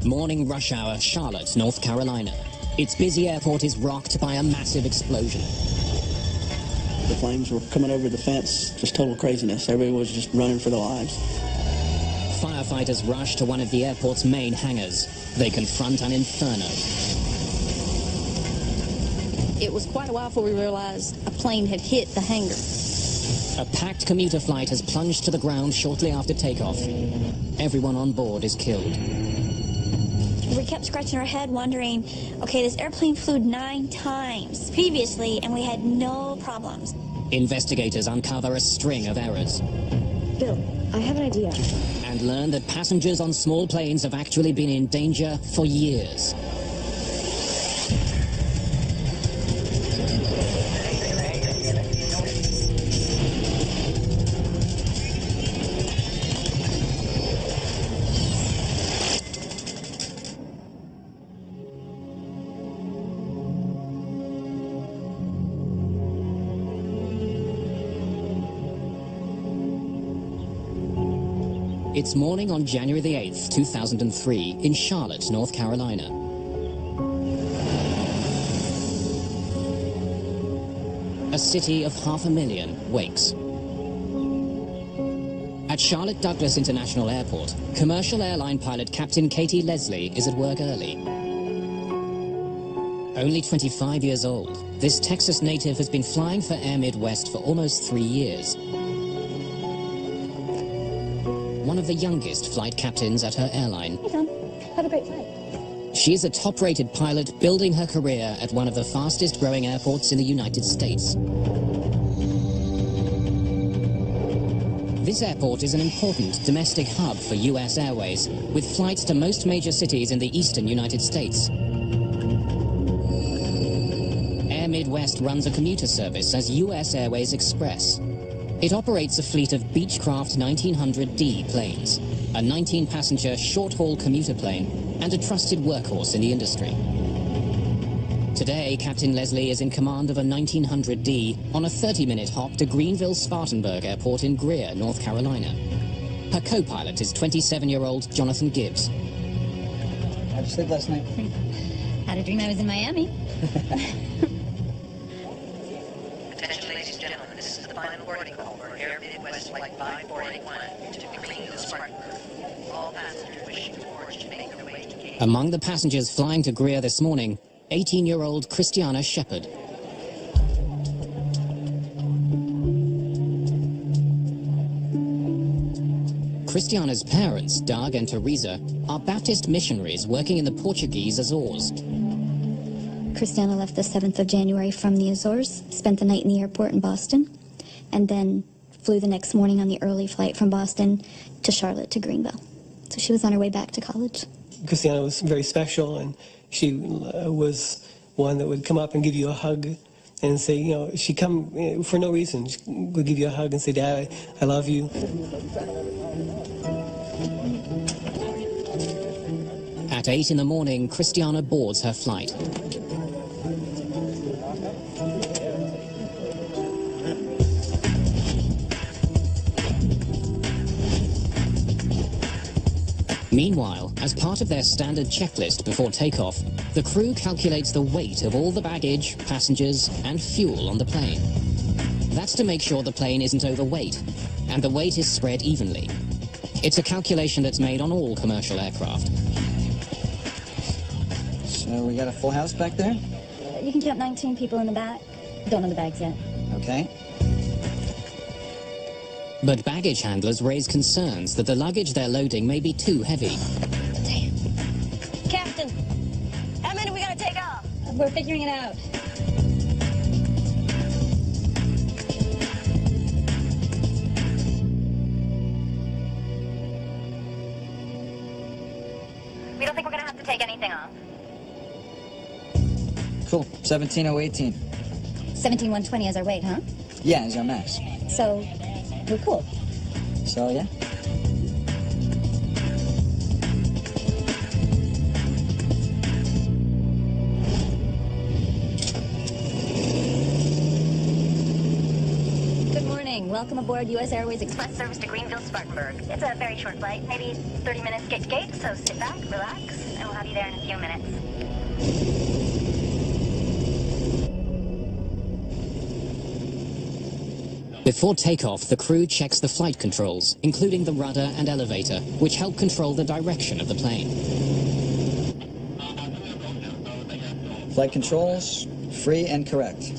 Morning rush hour, Charlotte, North Carolina. Its busy airport is rocked by a massive explosion. The flames were coming over the fence, just total craziness. Everybody was just running for their lives. Firefighters rush to one of the airport's main hangars. They confront an inferno. It was quite a while before we realized a plane had hit the hangar. A packed commuter flight has plunged to the ground shortly after takeoff. Everyone on board is killed. We kept scratching our head wondering, okay, this airplane flew 9 times previously and we had no problems. Investigators uncover a string of errors. Bill, I have an idea. And learn that passengers on small planes have actually been in danger for years. It's morning on January the 8th, 2003, in Charlotte, North Carolina. A city of 500,000 wakes. At Charlotte Douglas International Airport, commercial airline pilot Captain Katie Leslie is at work early. Only 25 years old, this Texas native has been flying for Air Midwest for almost 3 years. One of the youngest flight captains at her airline. Hey, Tom. Had a great flight. She is a top-rated pilot building her career at one of the fastest-growing airports in the United States. This airport is an important domestic hub for U.S. Airways, with flights to most major cities in the eastern United States. Air Midwest runs a commuter service as U.S. Airways Express. It operates a fleet of Beechcraft 1900D planes, a 19-passenger short-haul commuter plane, and a trusted workhorse in the industry. Today, Captain Leslie is in command of a 1900D on a 30-minute hop to Greenville-Spartanburg Airport in Greer, North Carolina. Her co-pilot is 27-year-old Jonathan Gibbs. How'd you sleep last night? Had a dream I was in Miami. Attention, ladies and gentlemen, this is the final boarding call for Air Midwest Flight 5481 to Greenville-Spartanburg. All passengers wishing to board should make their way to gate. Among the passengers flying to Greer this morning, 18-year-old Christiana Shepard. Christiana's parents, Doug and Teresa, are Baptist missionaries working in the Portuguese Azores. Christiana left the 7th of January from the Azores, spent the night in the airport in Boston, and then flew the next morning on the early flight from Boston to Charlotte to Greenville. So she was on her way back to college. Christiana was very special, and she was one that would come up and give you a hug and say, you know, she'd come for no reason. She would give you a hug and say, Dad, I love you. At 8 in the morning, Christiana boards her flight. Meanwhile, as part of their standard checklist before takeoff, the crew calculates the weight of all the baggage, passengers, and fuel on the plane. That's to make sure the plane isn't overweight, and the weight is spread evenly. It's a calculation that's made on all commercial aircraft. So we got a full house back there? You can count 19 people in the back. Don't know the bags yet. Okay. But baggage handlers raise concerns that the luggage they're loading may be too heavy. Damn. Captain, how many we gotta take off? We're figuring it out. We don't think we're gonna have to take anything off. Cool. 17,018. 17,120 as our weight, huh? Yeah, is our max. So, we're cool. So, yeah. Good morning. Welcome Welcome aboard U.S. Airways Express service to Greenville, Spartanburg. It's a very short flight, maybe 30 minutes gate to gate, so sit back, relax, and we'll have you there in a few minutes. Before takeoff, the crew checks the flight controls, including the rudder and elevator, which help control the direction of the plane. Flight controls, free and correct.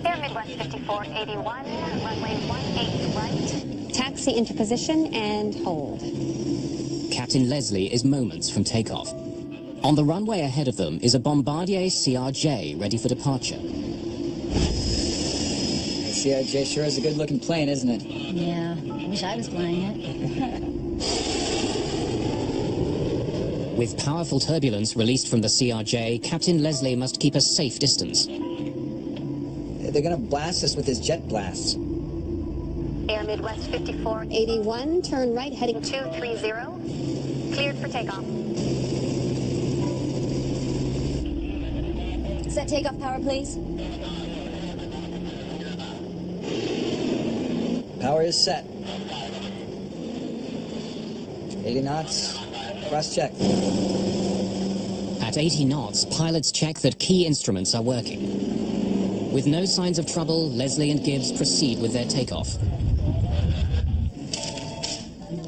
Air Midwest 5481, runway 18 right. Taxi into position and hold. Captain Leslie is moments from takeoff. On the runway ahead of them is a Bombardier CRJ ready for departure. CRJ sure is a good-looking plane, isn't it? Yeah, I wish I was flying it. With powerful turbulence released from the CRJ, Captain Leslie must keep a safe distance. They're gonna blast us with his jet blasts. Air Midwest 8481, turn right heading 230. Cleared for takeoff. Set takeoff power, please. Power is set. 80 knots. Cross-check. At 80 knots, pilots check that key instruments are working. With no signs of trouble, Leslie and Gibbs proceed with their takeoff.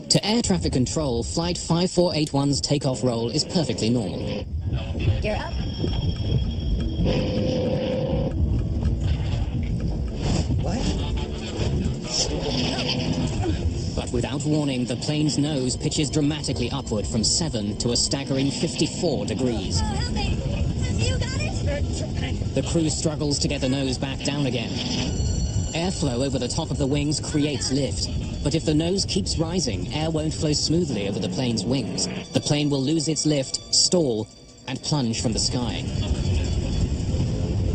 To air traffic control, Flight 5481's takeoff roll is perfectly normal. Gear up. What? But without warning, the plane's nose pitches dramatically upward from 7 to a staggering 54 degrees. Help me. You got it? The crew struggles to get the nose back down again. Airflow over the top of the wings creates lift. But if the nose keeps rising, air won't flow smoothly over the plane's wings. The plane will lose its lift, stall, and plunge from the sky.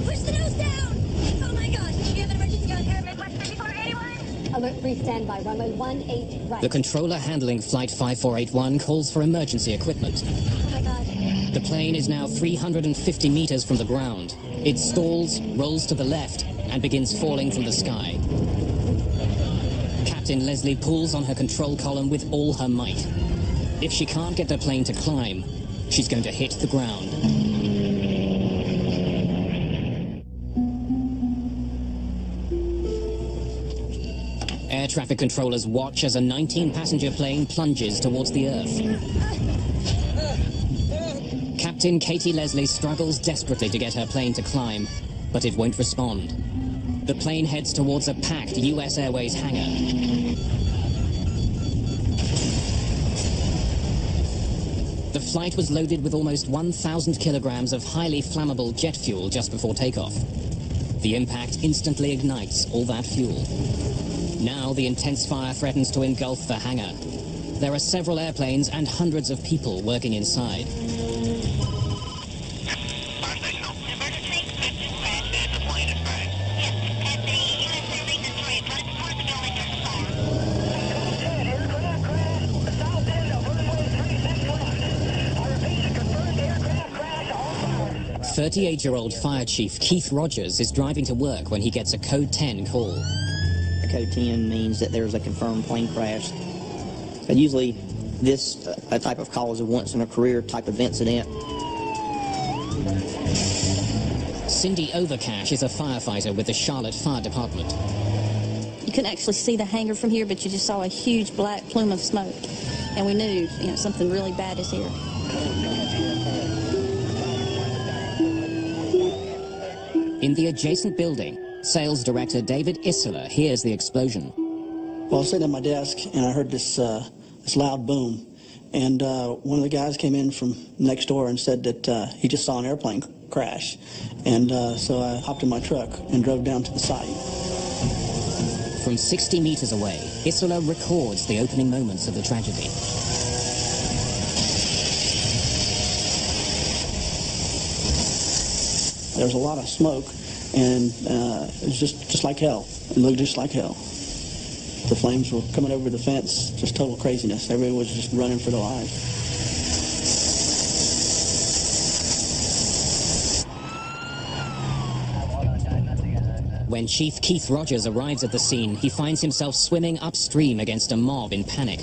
Push the nose down! Oh my gosh, do you have an emergency on Air Midwest 5481? alert brief standby, runway 18 right. The controller handling Flight 5481 calls for emergency equipment. Oh my god. The plane is now 350 meters from the ground. It stalls, rolls to the left, and begins falling from the sky. Captain Leslie pulls on her control column with all her might. If she can't get the plane to climb, she's going to hit the ground. Air traffic controllers watch as a 19-passenger plane plunges towards the Earth. Captain Katie Leslie struggles desperately to get her plane to climb, but it won't respond. The plane heads towards a packed U.S. Airways hangar. The flight was loaded with almost 1,000 kilograms of highly flammable jet fuel just before takeoff. The impact instantly ignites all that fuel. Now the intense fire threatens to engulf the hangar. There are several airplanes and hundreds of people working inside. A 38-year-old Fire Chief Keith Rogers is driving to work when he gets a Code 10 call. Code 10 means that there's a confirmed plane crash. But usually this type of call is a once-in-a-career type of incident. Cindy Overcash is a firefighter with the Charlotte Fire Department. You couldn't actually see the hangar from here, but you just saw a huge black plume of smoke. And we knew, something really bad is here. In the adjacent building, sales director David Isola hears the explosion. Well, I was sitting at my desk and I heard this loud boom. And one of the guys came in from next door and said that he just saw an airplane crash. And so I hopped in my truck and drove down to the site. From 60 meters away, Isola records the opening moments of the tragedy. There was a lot of smoke, and it was just like hell. It looked just like hell. The flames were coming over the fence, just total craziness. Everybody was just running for their lives. When Chief Keith Rogers arrives at the scene, he finds himself swimming upstream against a mob in panic.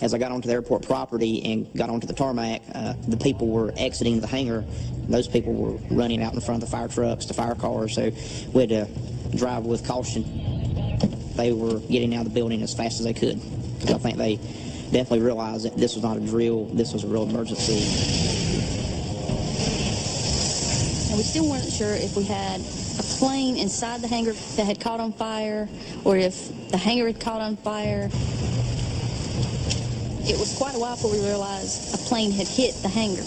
As I got onto the airport property and got onto the tarmac, the people were exiting the hangar. Those people were running out in front of the fire trucks, the fire cars, so we had to drive with caution. They were getting out of the building as fast as they could, because I think they definitely realized that this was not a drill, this was a real emergency. And we still weren't sure if we had a plane inside the hangar that had caught on fire, or if the hangar had caught on fire. It was quite a while before we realized a plane had hit the hangar.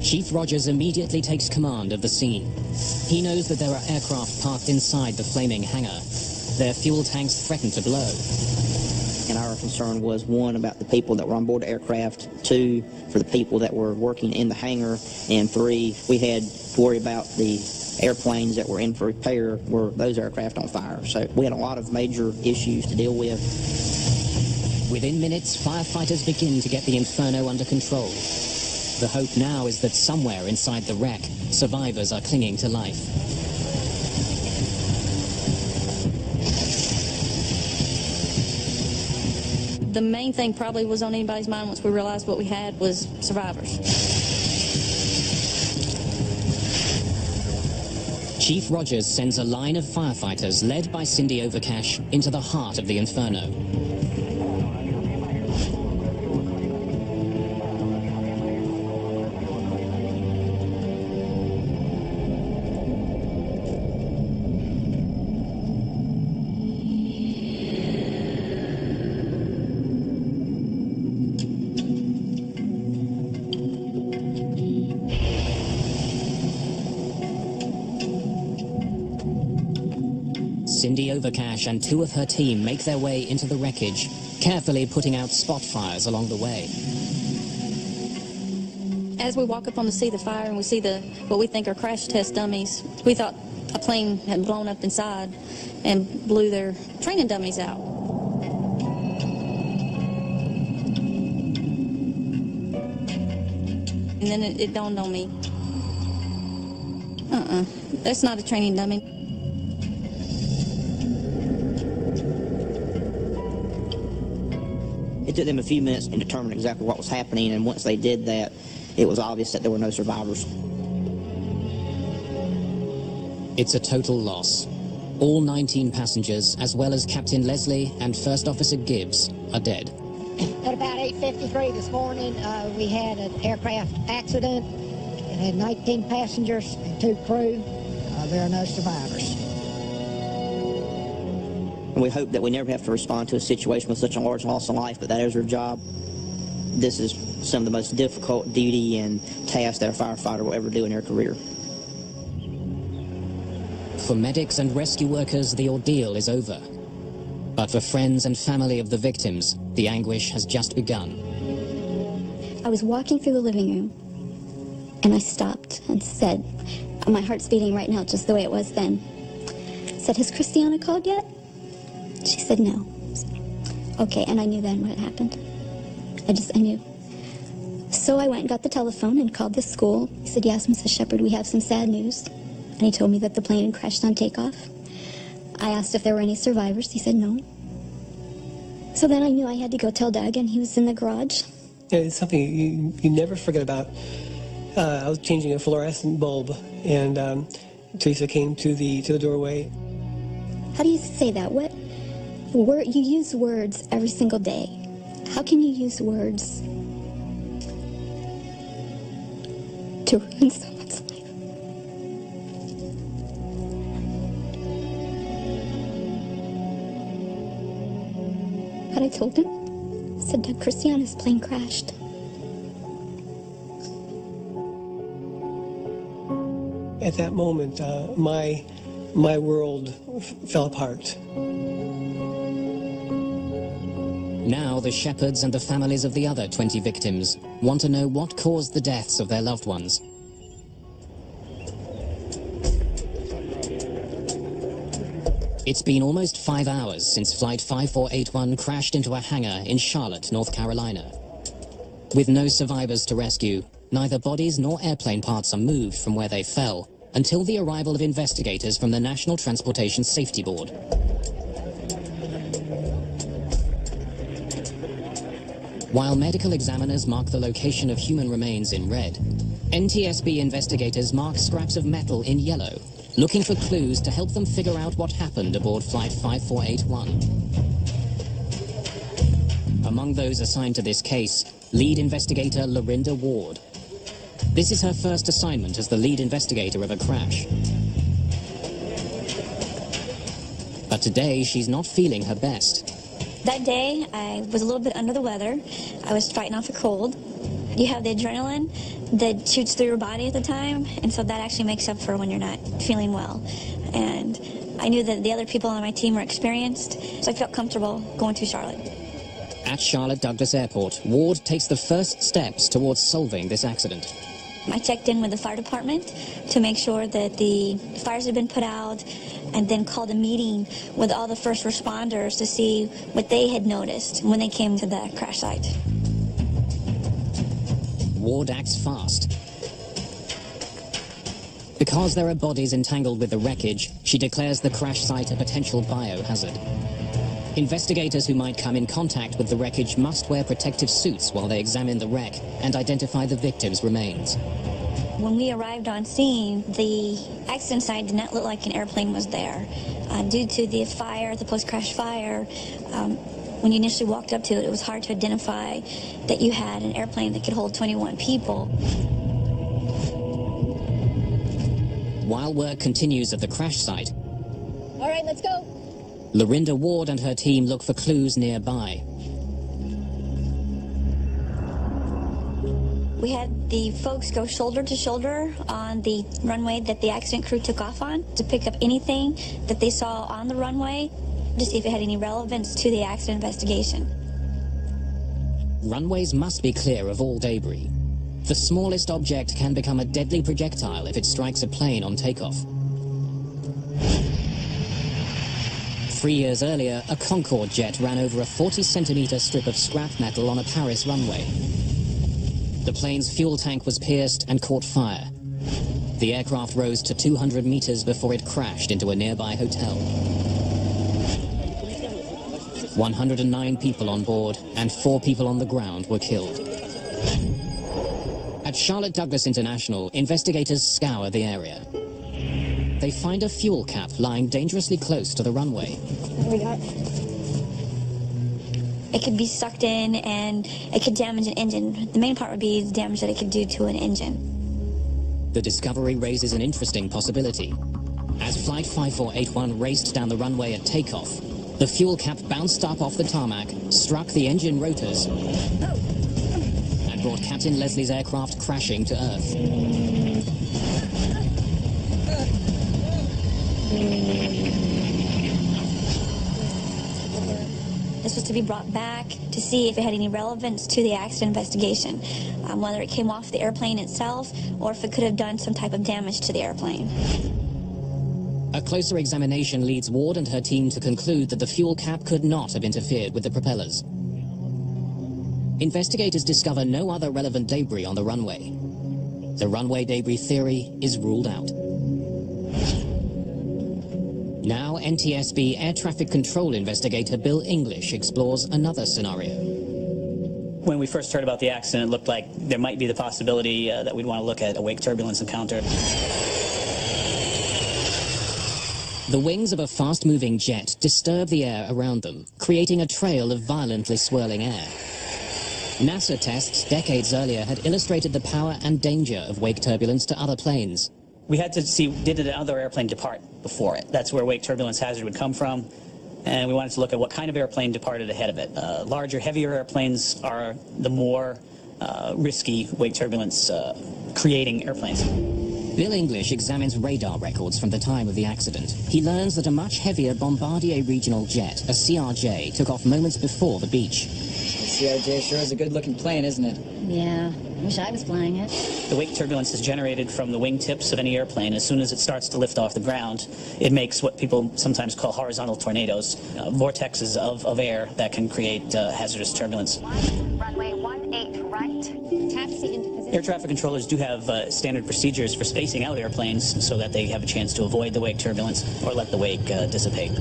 Chief Rogers immediately takes command of the scene. He knows that there are aircraft parked inside the flaming hangar. Their fuel tanks threaten to blow. And our concern was, one, about the people that were on board the aircraft, two, for the people that were working in the hangar, and three, we had to worry about the airplanes that were in for repair were those aircraft on fire. So we had a lot of major issues to deal with. Within minutes, firefighters begin to get the inferno under control. The hope now is that somewhere inside the wreck, survivors are clinging to life. The main thing probably was on anybody's mind once we realized what we had was survivors. Chief Rogers sends a line of firefighters led by Cindy Overcash into the heart of the inferno. Cindy Overcash and two of her team make their way into the wreckage, carefully putting out spot fires along the way. As we walk up on to see the fire and we see what we think are crash test dummies, we thought a plane had blown up inside and blew their training dummies out. And then it dawned on me, that's not a training dummy. It took them a few minutes to determine exactly what was happening, and once they did that, it was obvious that there were no survivors. It's a total loss. All 19 passengers, as well as Captain Leslie and First Officer Gibbs, are dead. At about 8:53 this morning, we had an aircraft accident. It had 19 passengers and 2 crew. There are no survivors. And we hope that we never have to respond to a situation with such a large loss of life, but that is our job. This is some of the most difficult duty and task that a firefighter will ever do in their career. For medics and rescue workers, the ordeal is over. But for friends and family of the victims, the anguish has just begun. I was walking through the living room, and I stopped and said, my heart's beating right now just the way it was then. I said, has Christiana called yet? She said no. I said, okay, and I knew then what had happened. I knew. So I went and got the telephone and called the school. He said, yes, Mrs. Shepard, we have some sad news. And he told me that the plane had crashed on takeoff. I asked if there were any survivors. He said no. So then I knew I had to go tell Doug, and he was in the garage. Yeah, it's something you never forget about. I was changing a fluorescent bulb, and Teresa came to the doorway. How do you say that? You use words every single day. How can you use words to ruin someone's life? But I told him, I said, Doug, Christiana's plane crashed. At that moment, my world fell apart. Now the Shepards and the families of the other 20 victims want to know what caused the deaths of their loved ones. It's been almost 5 hours since Flight 5481 crashed into a hangar in Charlotte, North Carolina. With no survivors to rescue, neither bodies nor airplane parts are moved from where they fell, until the arrival of investigators from the National Transportation Safety Board. While medical examiners mark the location of human remains in red, NTSB investigators mark scraps of metal in yellow, looking for clues to help them figure out what happened aboard Flight 5481. Among those assigned to this case, lead investigator Lorinda Ward. This is her first assignment as the lead investigator of a crash. But today, she's not feeling her best. That day, I was a little bit under the weather. I was fighting off a cold. You have the adrenaline that shoots through your body at the time, and so that actually makes up for when you're not feeling well. And I knew that the other people on my team were experienced, so I felt comfortable going to Charlotte. At Charlotte Douglas Airport, Ward takes the first steps towards solving this accident. I checked in with the fire department to make sure that the fires had been put out, and then called a meeting with all the first responders to see what they had noticed when they came to the crash site. Ward acts fast. Because there are bodies entangled with the wreckage, she declares the crash site a potential biohazard. Investigators who might come in contact with the wreckage must wear protective suits while they examine the wreck and identify the victim's remains. When we arrived on scene, the accident site did not look like an airplane was there. Due to the fire, the post-crash fire, when you initially walked up to it, it was hard to identify that you had an airplane that could hold 21 people. While work continues at the crash site, All right, let's go. Lorinda Ward and her team look for clues nearby. We had the folks go shoulder to shoulder on the runway that the accident crew took off on to pick up anything that they saw on the runway to see if it had any relevance to the accident investigation. Runways must be clear of all debris. The smallest object can become a deadly projectile if it strikes a plane on takeoff. 3 years earlier, a Concorde jet ran over a 40-centimeter strip of scrap metal on a Paris runway. The plane's fuel tank was pierced and caught fire. The aircraft rose to 200 meters before it crashed into a nearby hotel. 109 people on board and 4 people on the ground were killed. At Charlotte Douglas International, investigators scour the area. They find a fuel cap lying dangerously close to the runway. It could be sucked in and it could damage an engine. The main part would be the damage that it could do to an engine. The discovery raises an interesting possibility. As Flight 5481 raced down the runway at takeoff, the fuel cap bounced up off the tarmac, struck the engine rotors, and brought Captain Leslie's aircraft crashing to Earth. This was to be brought back to see if it had any relevance to the accident investigation, whether it came off the airplane itself or if it could have done some type of damage to the airplane. A closer examination leads Ward and her team to conclude that the fuel cap could not have interfered with the propellers. Investigators discover no other relevant debris on the runway. The runway debris theory is ruled out. Now, NTSB air traffic control investigator Bill English explores another scenario. When we first heard about the accident, it looked like there might be the possibility that we'd want to look at a wake turbulence encounter. The wings of a fast-moving jet disturb the air around them, creating a trail of violently swirling air. NASA tests decades earlier had illustrated the power and danger of wake turbulence to other planes. We had to see, did another airplane depart before it? That's where wake turbulence hazard would come from. And we wanted to look at what kind of airplane departed ahead of it. Larger, heavier airplanes are the more risky wake turbulence creating airplanes. Bill English examines radar records from the time of the accident. He learns that a much heavier Bombardier regional jet, a CRJ, took off moments before the beach. The CRJ sure is a good-looking plane, isn't it? Yeah, I wish I was flying it. The wake turbulence is generated from the wingtips of any airplane. As soon as it starts to lift off the ground, it makes what people sometimes call horizontal tornadoes, vortexes of air that can create hazardous turbulence. Runway 18 right. flight. Taxi into position. Air traffic controllers do have standard procedures for spacing out airplanes so that they have a chance to avoid the wake turbulence or let the wake dissipate.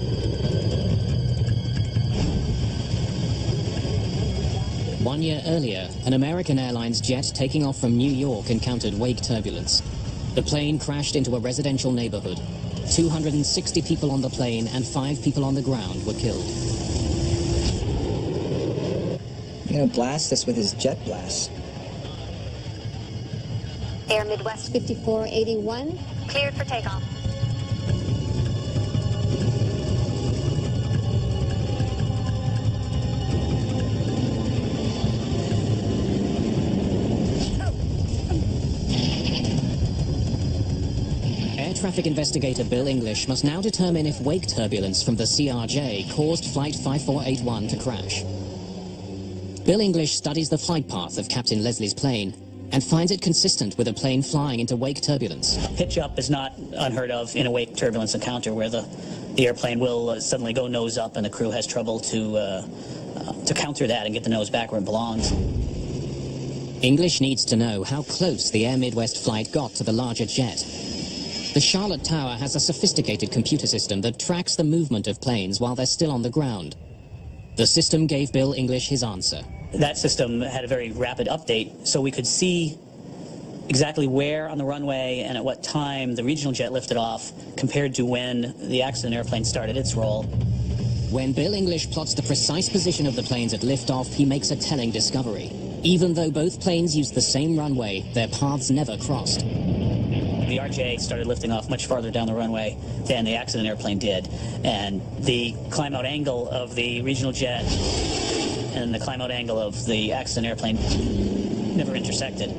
One year earlier, an American Airlines jet taking off from New York encountered wake turbulence. The plane crashed into a residential neighborhood. 260 people on the plane and 5 people on the ground were killed. You're gonna blast us with his jet blast. Air Midwest 5481. cleared for takeoff. Air traffic investigator Bill English must now determine if wake turbulence from the CRJ caused Flight 5481 to crash. Bill English studies the flight path of Captain Leslie's plane and finds it consistent with a plane flying into wake turbulence. Pitch up is not unheard of in a wake turbulence encounter where the airplane will suddenly go nose up and the crew has trouble to counter that and get the nose back where it belongs. English needs to know how close the Air Midwest flight got to the larger jet. The Charlotte Tower has a sophisticated computer system that tracks the movement of planes while they're still on the ground. The system gave Bill English his answer. That system had a very rapid update, so we could see exactly where on the runway and at what time the regional jet lifted off compared to when the accident airplane started its roll. When Bill English plots the precise position of the planes at liftoff, he makes a telling discovery. Even though both planes used the same runway, their paths never crossed. The RJ started lifting off much farther down the runway than the accident airplane did, and the climb-out angle of the regional jet and the climb-out angle of the accident airplane never intersected.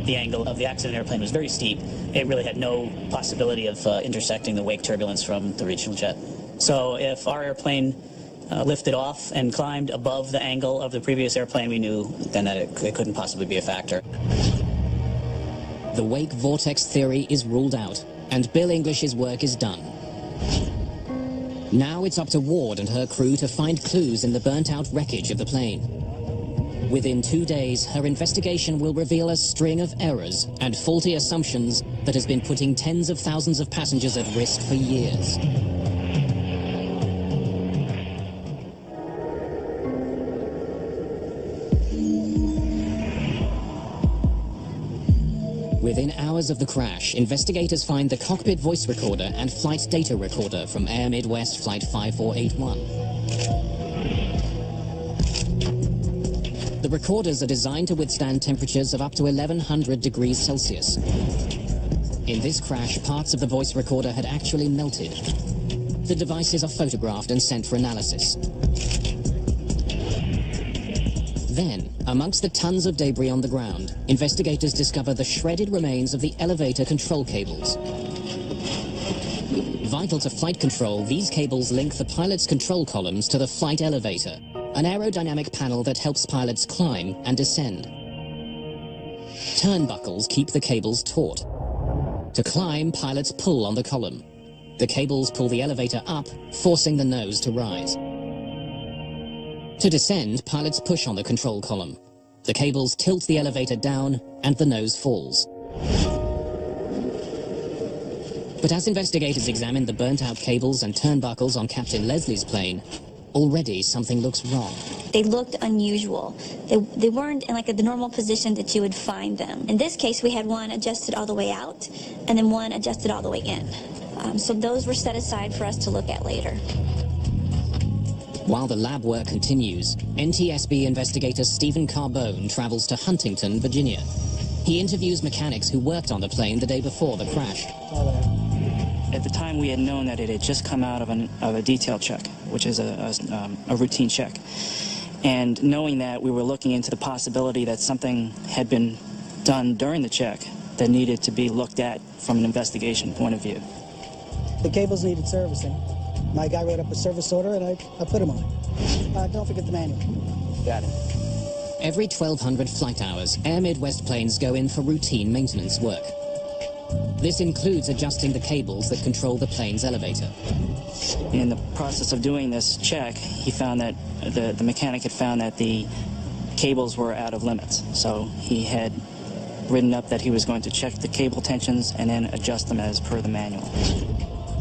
The angle of the accident airplane was very steep. It really had no possibility of intersecting the wake turbulence from the regional jet. So if our airplane lifted off and climbed above the angle of the previous airplane, we knew then that it couldn't possibly be a factor. The wake vortex theory is ruled out, and Bill English's work is done. Now it's up to Ward and her crew to find clues in the burnt-out wreckage of the plane. Within 2 days, her investigation will reveal a string of errors and faulty assumptions that has been putting tens of thousands of passengers at risk for years. Within hours of the crash, investigators find the cockpit voice recorder and flight data recorder from Air Midwest Flight 5481. The recorders are designed to withstand temperatures of up to 1100 degrees Celsius. In this crash, parts of the voice recorder had actually melted. The devices are photographed and sent for analysis. Then, amongst the tons of debris on the ground, investigators discover the shredded remains of the elevator control cables. Vital to flight control, these cables link the pilot's control columns to the flight elevator, an aerodynamic panel that helps pilots climb and descend. Turnbuckles keep the cables taut. To climb, pilots pull on the column. The cables pull the elevator up, forcing the nose to rise. To descend, pilots push on the control column. The cables tilt the elevator down, and the nose falls. But as investigators examine the burnt-out cables and turnbuckles on Captain Leslie's plane, already something looks wrong. They looked unusual. They weren't in like the normal position that you would find them. In this case, we had one adjusted all the way out, and then one adjusted all the way in. So those were set aside for us to look at later. While the lab work continues, NTSB investigator Stephen Carbone travels to Huntington, Virginia. He interviews mechanics who worked on the plane the day before the crash. At the time, we had known that it had just come out of a detail check, which is a routine check. And knowing that, we were looking into the possibility that something had been done during the check that needed to be looked at from an investigation point of view. The cables needed servicing. My guy wrote up a service order, and I put him on. Don't forget the manual. Got it. Every 1,200 flight hours, Air Midwest planes go in for routine maintenance work. This includes adjusting the cables that control the plane's elevator. In the process of doing this check, he found that the mechanic had found that the cables were out of limits. So he had written up that he was going to check the cable tensions and then adjust them as per the manual.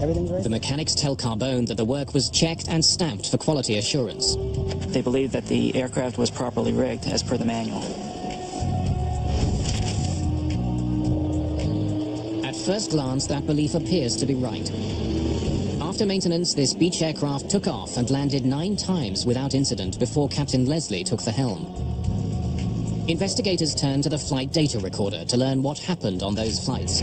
Everything's right? The mechanics tell Carbone that the work was checked and stamped for quality assurance. They believed that the aircraft was properly rigged as per the manual. At first glance, that belief appears to be right. After maintenance, this Beech aircraft took off and landed 9 times without incident before Captain Leslie took the helm. Investigators turned to the flight data recorder to learn what happened on those flights.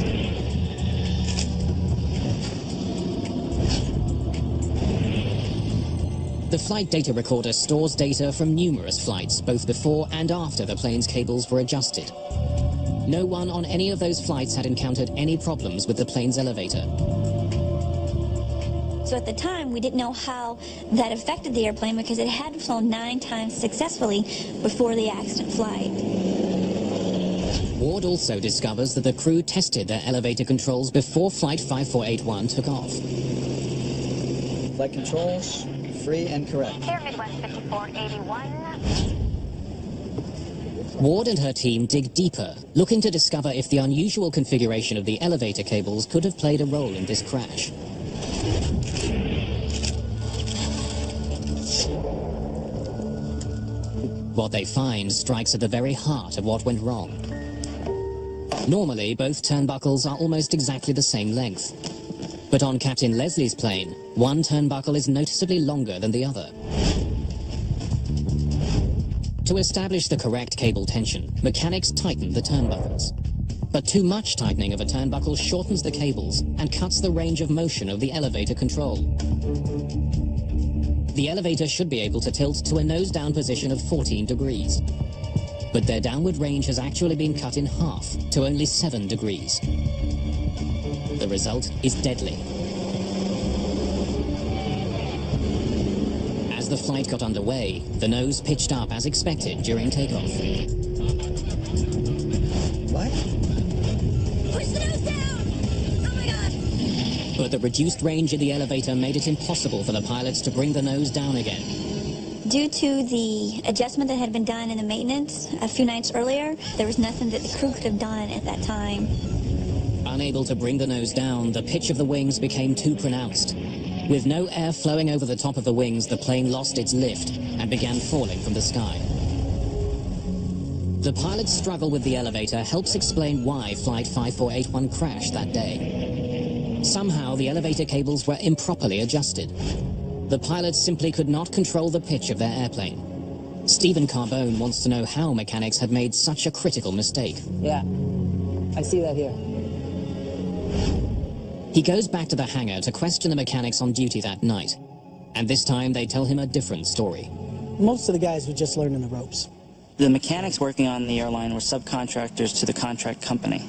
The flight data recorder stores data from numerous flights, both before and after the plane's cables were adjusted. No one on any of those flights had encountered any problems with the plane's elevator. So at the time, we didn't know how that affected the airplane because it had flown 9 times successfully before the accident flight. Ward also discovers that the crew tested their elevator controls before Flight 5481 took off. Flight controls, free and correct. Air Midwest 5481. Ward and her team dig deeper, looking to discover if the unusual configuration of the elevator cables could have played a role in this crash. What they find strikes at the very heart of what went wrong. Normally, both turnbuckles are almost exactly the same length. But on Captain Leslie's plane, one turnbuckle is noticeably longer than the other. To establish the correct cable tension, mechanics tighten the turnbuckles. But too much tightening of a turnbuckle shortens the cables and cuts the range of motion of the elevator control. The elevator should be able to tilt to a nose-down position of 14 degrees. But their downward range has actually been cut in half to only 7 degrees. The result is deadly. As the flight got underway, the nose pitched up as expected during takeoff. What? Push the nose down! Oh my God! But the reduced range in the elevator made it impossible for the pilots to bring the nose down again. Due to the adjustment that had been done in the maintenance a few nights earlier, there was nothing that the crew could have done at that time. Unable to bring the nose down, the pitch of the wings became too pronounced. With no air flowing over the top of the wings, the plane lost its lift and began falling from the sky. The pilot's struggle with the elevator helps explain why Flight 5481 crashed that day. Somehow, the elevator cables were improperly adjusted. The pilots simply could not control the pitch of their airplane. Stephen Carbone wants to know how mechanics had made such a critical mistake. Yeah, I see that here. He goes back to the hangar to question the mechanics on duty that night. And this time they tell him a different story. Most of the guys were just learning the ropes. The mechanics working on the airline were subcontractors to the contract company.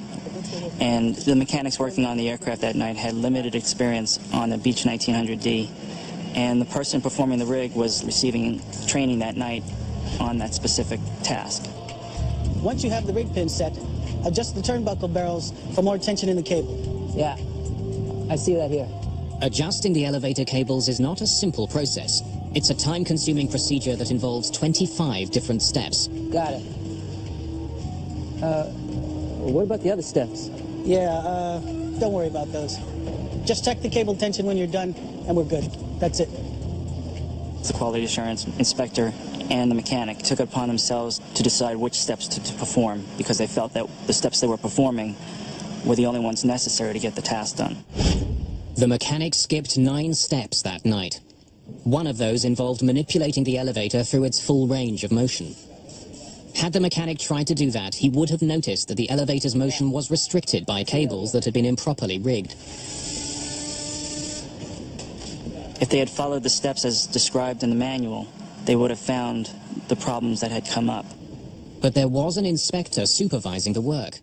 And the mechanics working on the aircraft that night had limited experience on the Beech 1900D. And the person performing the rig was receiving training that night on that specific task. Once you have the rig pin set, adjust the turnbuckle barrels for more tension in the cable. Yeah, I see that here. Adjusting the elevator cables is not a simple process. It's a time-consuming procedure that involves 25 different steps. Got it. What about the other steps? Yeah, don't worry about those. Just check the cable tension when you're done, and we're good. That's it. The quality assurance inspector and the mechanic took it upon themselves to decide which steps to perform because they felt that the steps they were performing were the only ones necessary to get the task done. The mechanic skipped 9 steps that night. One of those involved manipulating the elevator through its full range of motion. Had the mechanic tried to do that, he would have noticed that the elevator's motion was restricted by cables that had been improperly rigged. If they had followed the steps as described in the manual, they would have found the problems that had come up. But there was an inspector supervising the work.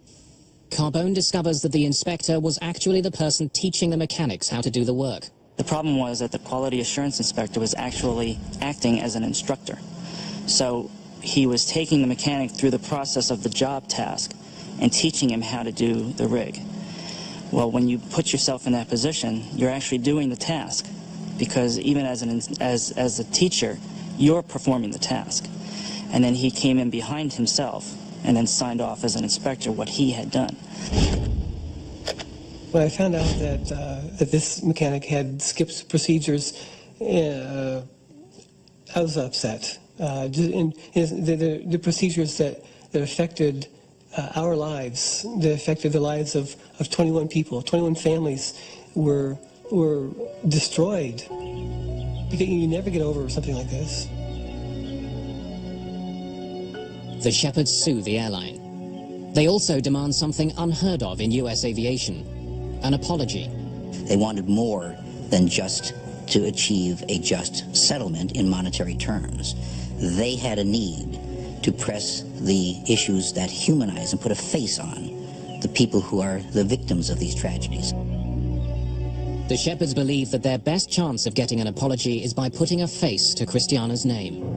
Carbone discovers that the inspector was actually the person teaching the mechanics how to do the work. The problem was that the quality assurance inspector was actually acting as an instructor. So he was taking the mechanic through the process of the job task and teaching him how to do the rig. Well, when you put yourself in that position, you're actually doing the task, because even as a teacher, you're performing the task. And then he came in behind himself and then signed off as an inspector what he had done. When I found out that this mechanic had skipped procedures, I was upset. The procedures that affected our lives, that affected the lives of 21 people, 21 families were destroyed. You never get over something like this. The Shepherds sue the airline. They also demand something unheard of in U.S. aviation, an apology. They wanted more than just to achieve a just settlement in monetary terms. They had a need to press the issues that humanize and put a face on the people who are the victims of these tragedies. The Shepherds believe that their best chance of getting an apology is by putting a face to Christiana's name.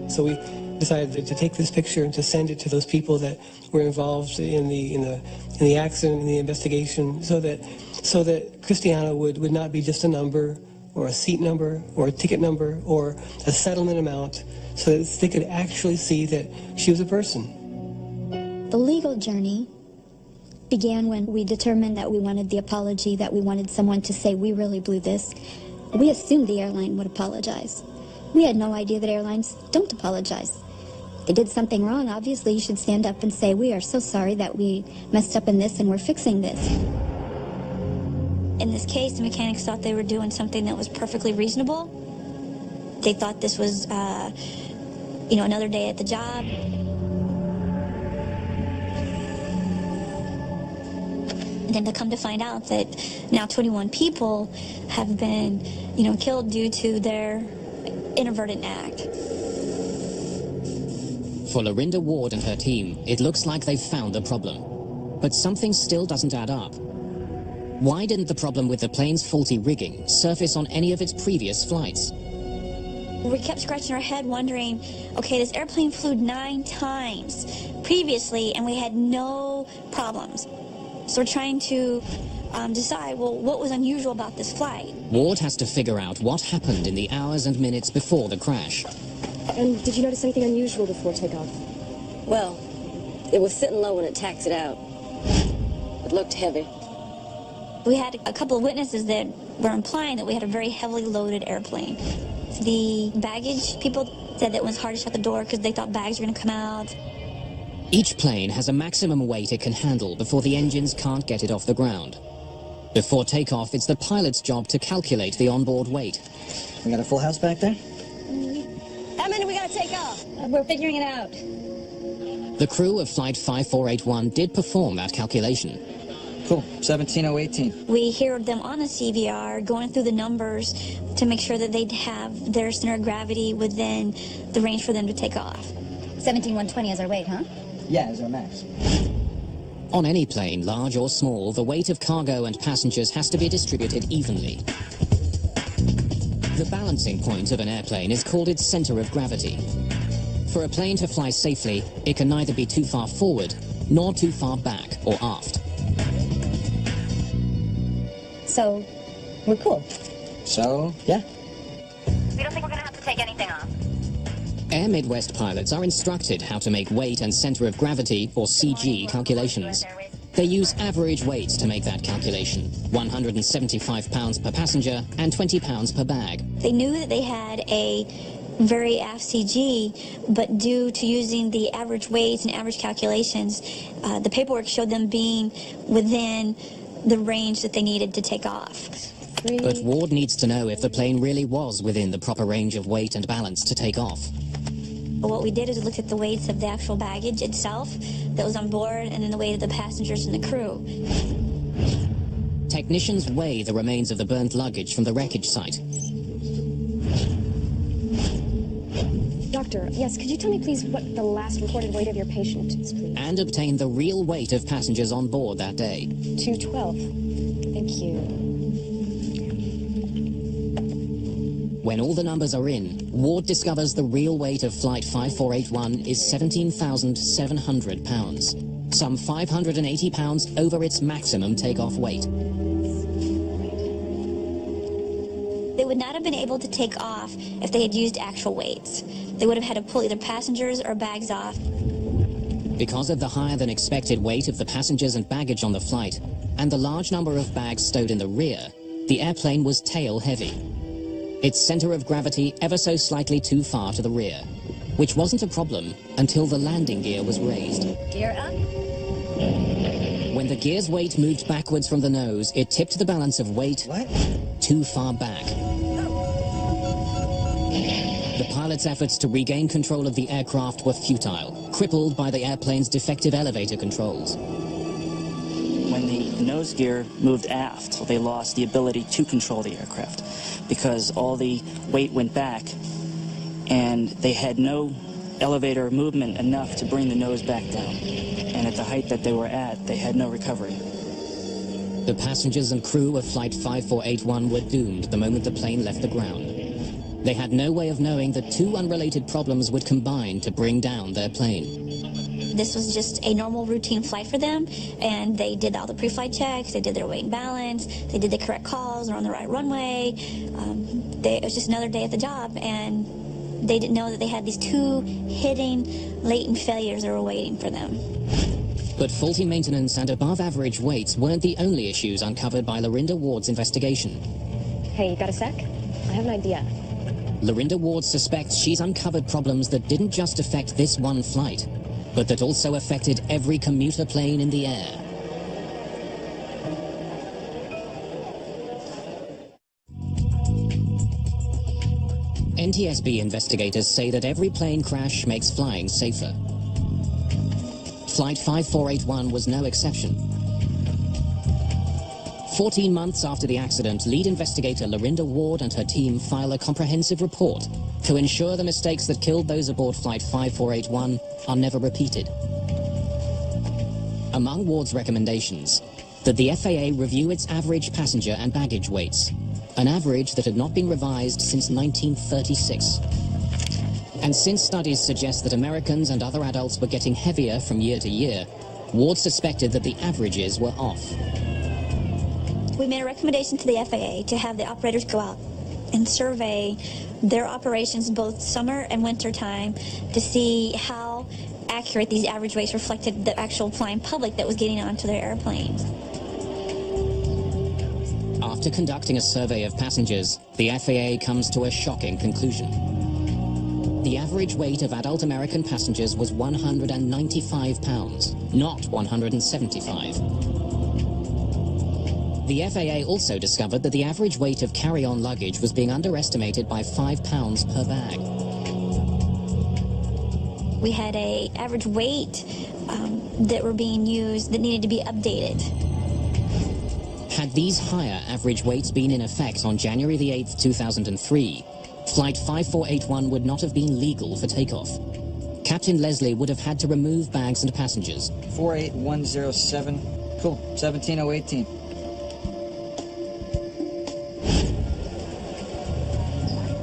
So we decided to take this picture and to send it to those people that were involved in the accident, in the investigation, so that Christiana would not be just a number, or a seat number, or a ticket number, or a settlement amount, so that they could actually see that she was a person. The legal journey began when we determined that we wanted the apology, that we wanted someone to say, we really blew this. We assumed the airline would apologize. We had no idea that airlines don't apologize. If they did something wrong, obviously you should stand up and say, we are so sorry that we messed up in this and we're fixing this. In this case, the mechanics thought they were doing something that was perfectly reasonable. They thought this was, another day at the job. And then to come to find out that now 21 people have been, killed due to their inadvertent act. For Lorinda Ward and her team, it looks like they've found the problem. But something still doesn't add up. Why didn't the problem with the plane's faulty rigging surface on any of its previous flights? We kept scratching our head wondering, okay, this airplane flew 9 times previously and we had no problems. So we're trying to decide, well, what was unusual about this flight? Ward has to figure out what happened in the hours and minutes before the crash. And did you notice anything unusual before takeoff? Well, it was sitting low when it taxied out. It looked heavy. We had a couple of witnesses that were implying that we had a very heavily loaded airplane. The baggage people said that it was hard to shut the door because they thought bags were going to come out. Each plane has a maximum weight it can handle before the engines can't get it off the ground. Before takeoff, it's the pilot's job to calculate the onboard weight. We got a full house back there? How many we got to take off? We're figuring it out. The crew of Flight 5481 did perform that calculation. Cool, 17018. We heard them on the CVR going through the numbers to make sure that they'd have their center of gravity within the range for them to take off. 17120 is our weight, huh? Yeah, is our max. On any plane, large or small, the weight of cargo and passengers has to be distributed evenly. The balancing point of an airplane is called its center of gravity. For a plane to fly safely, it can neither be too far forward nor too far back or aft. So, we're cool. So, yeah. We don't think we're going to have to take anything off. Air Midwest pilots are instructed how to make weight and center of gravity, or CG, calculations. They use average weights to make that calculation, 175 pounds per passenger and 20 pounds per bag. They knew that they had a very aft CG, but due to using the average weights and average calculations, the paperwork showed them being within the range that they needed to take off. But Ward needs to know if the plane really was within the proper range of weight and balance to take off. What we did is we looked at the weights of the actual baggage itself that was on board and then the weight of the passengers and the crew. Technicians weigh the remains of the burnt luggage from the wreckage site. Doctor, yes, could you tell me please what the last recorded weight of your patient is, please? And obtain the real weight of passengers on board that day. 212. Thank you. When all the numbers are in, Ward discovers the real weight of Flight 5481 is 17,700 pounds, some 580 pounds over its maximum takeoff weight. They They would not have been able to take off if they had used actual weights. They would have had to pull either passengers or bags off. Because of the higher than expected weight of the passengers and baggage on the flight, and the large number of bags stowed in the rear, the airplane was tail heavy. Its center of gravity ever so slightly too far to the rear, which wasn't a problem until the landing gear was raised. Gear up. When the gear's weight moved backwards from the nose, it tipped the balance of weight too far back. The pilot's efforts to regain control of the aircraft were futile, crippled by the airplane's defective elevator controls. When the nose gear moved aft, they lost the ability to control the aircraft because all the weight went back and they had no elevator movement enough to bring the nose back down. And at the height that they were at, they had no recovery. The passengers and crew of Flight 5481 were doomed the moment the plane left the ground. They had no way of knowing that two unrelated problems would combine to bring down their plane. This was just a normal routine flight for them, and they did all the pre-flight checks, they did their weight and balance, they did the correct calls, they're on the right runway. It was just another day at the job, and they didn't know that they had these two hidden latent failures that were waiting for them. But faulty maintenance and above-average weights weren't the only issues uncovered by Lorinda Ward's investigation. Hey, you got a sec? I have an idea. Lorinda Ward suspects she's uncovered problems that didn't just affect this one flight, but that also affected every commuter plane in the air. NTSB investigators say that every plane crash makes flying safer. Flight 5481 was no exception. 14 months after the accident, lead investigator Lorinda Ward and her team file a comprehensive report to ensure the mistakes that killed those aboard Flight 5481 are never repeated. Among Ward's recommendations, that the FAA review its average passenger and baggage weights, an average that had not been revised since 1936. And since studies suggest that Americans and other adults were getting heavier from year to year, Ward suspected that the averages were off. We made a recommendation to the FAA to have the operators go out and survey their operations both summer and winter time to see how accurate these average weights reflected the actual flying public that was getting onto their airplanes. After conducting a survey of passengers, the FAA comes to a shocking conclusion. The average weight of adult American passengers was 195 pounds, not 175. The FAA also discovered that the average weight of carry-on luggage was being underestimated by 5 pounds per bag. We had an average weight that were being used that needed to be updated. Had these higher average weights been in effect on January the 8th, 2003, Flight 5481 would not have been legal for takeoff. Captain Leslie would have had to remove bags and passengers. 48107, cool, 17018.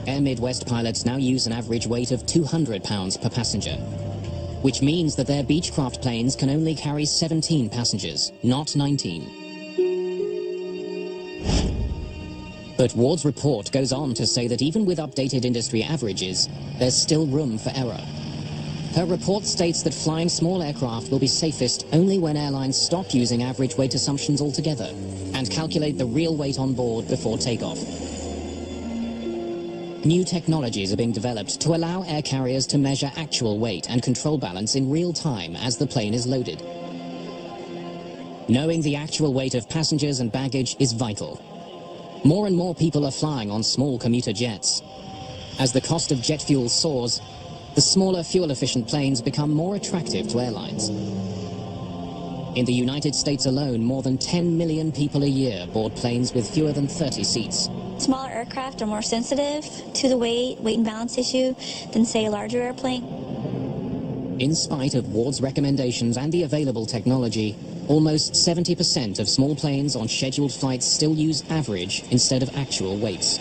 Air Midwest pilots now use an average weight of 200 pounds per passenger, which means that their Beechcraft planes can only carry 17 passengers, not 19. But Ward's report goes on to say that even with updated industry averages, there's still room for error. Her report states that flying small aircraft will be safest only when airlines stop using average weight assumptions altogether and calculate the real weight on board before takeoff. New technologies are being developed to allow air carriers to measure actual weight and control balance in real time as the plane is loaded. Knowing the actual weight of passengers and baggage is vital. More and more people are flying on small commuter jets. As the cost of jet fuel soars, the smaller, fuel-efficient planes become more attractive to airlines. In the United States alone, more than 10 million people a year board planes with fewer than 30 seats. Smaller aircraft are more sensitive to the weight and balance issue than, say, a larger airplane. In spite of Ward's recommendations and the available technology, almost 70% of small planes on scheduled flights still use average instead of actual weights.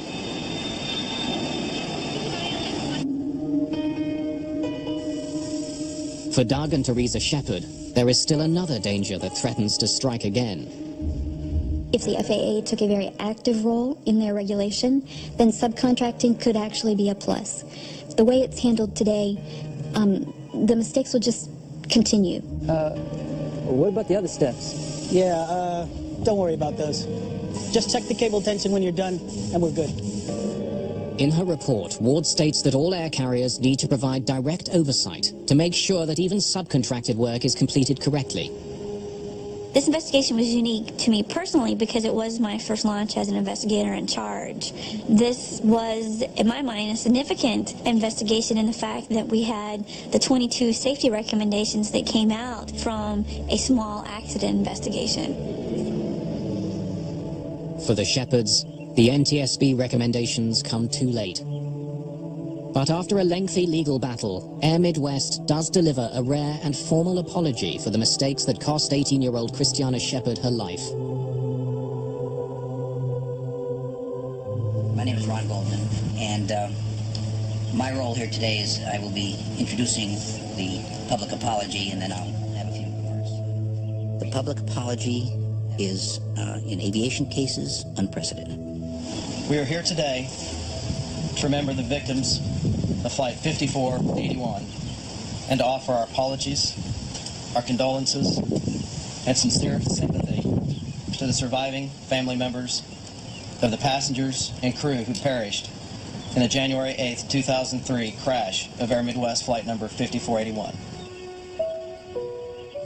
For Doug and Teresa Shepard, there is still another danger that threatens to strike again. If the FAA took a very active role in their regulation, then subcontracting could actually be a plus. The way it's handled today, the mistakes will just continue. What about the other steps? Yeah, don't worry about those. Just check the cable tension when you're done, and we're good. In her report, Ward states that all air carriers need to provide direct oversight to make sure that even subcontracted work is completed correctly. This investigation was unique to me personally because it was my first launch as an investigator in charge. This was, in my mind, a significant investigation in the fact that we had the 22 safety recommendations that came out from a small accident investigation. For the Shepherds, the NTSB recommendations come too late. But after a lengthy legal battle, Air Midwest does deliver a rare and formal apology for the mistakes that cost 18-year-old Christiana Shepherd her life. My name is Ron Goldman, and my role here today is I will be introducing the public apology, and then I'll have a few remarks. The public apology is, in aviation cases, unprecedented. We are here today to remember the victims of Flight 5481 and to offer our apologies, our condolences, and sincere sympathy to the surviving family members of the passengers and crew who perished in the January 8th, 2003 crash of Air Midwest Flight number 5481.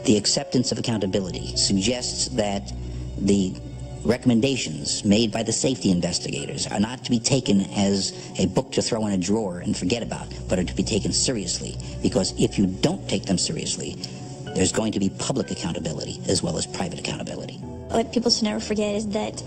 The acceptance of accountability suggests that the recommendations made by the safety investigators are not to be taken as a book to throw in a drawer and forget about, but are to be taken seriously, because if you don't take them seriously, there's going to be public accountability as well as private accountability. What people should never forget is that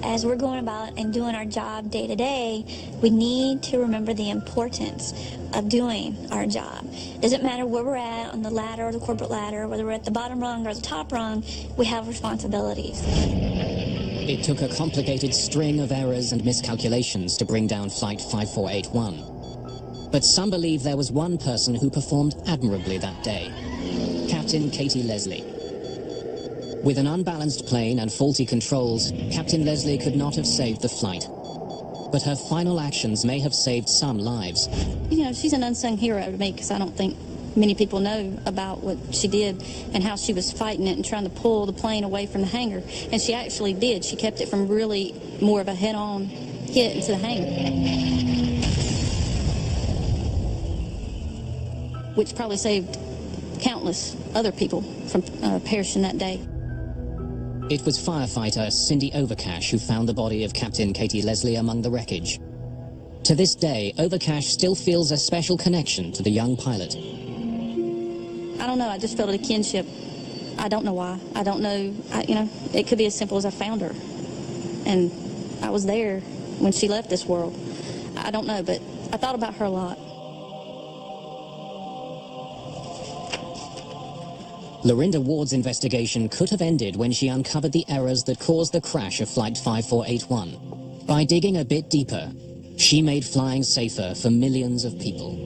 as we're going about and doing our job day to day, we need to remember the importance of doing our job. Doesn't matter where we're at on the ladder or the corporate ladder, whether we're at the bottom rung or the top rung, we have responsibilities. It took a complicated string of errors and miscalculations to bring down Flight 5481. But some believe there was one person who performed admirably that day, Captain Katie Leslie. With an unbalanced plane and faulty controls, Captain Leslie could not have saved the flight. But her final actions may have saved some lives. You know, she's an unsung hero to me because I don't think many people know about what she did and how she was fighting it and trying to pull the plane away from the hangar. And she actually did. She kept it from really more of a head-on hit into the hangar, which probably saved countless other people from perishing that day. It was firefighter Cindy Overcash who found the body of Captain Katie Leslie among the wreckage. To this day, Overcash still feels a special connection to the young pilot. I don't know, I just felt a kinship. I don't know why. I don't know, you know, it could be as simple as I found her. And I was there when she left this world. I don't know, but I thought about her a lot. Lorinda Ward's investigation could have ended when she uncovered the errors that caused the crash of Flight 5481. By digging a bit deeper, she made flying safer for millions of people.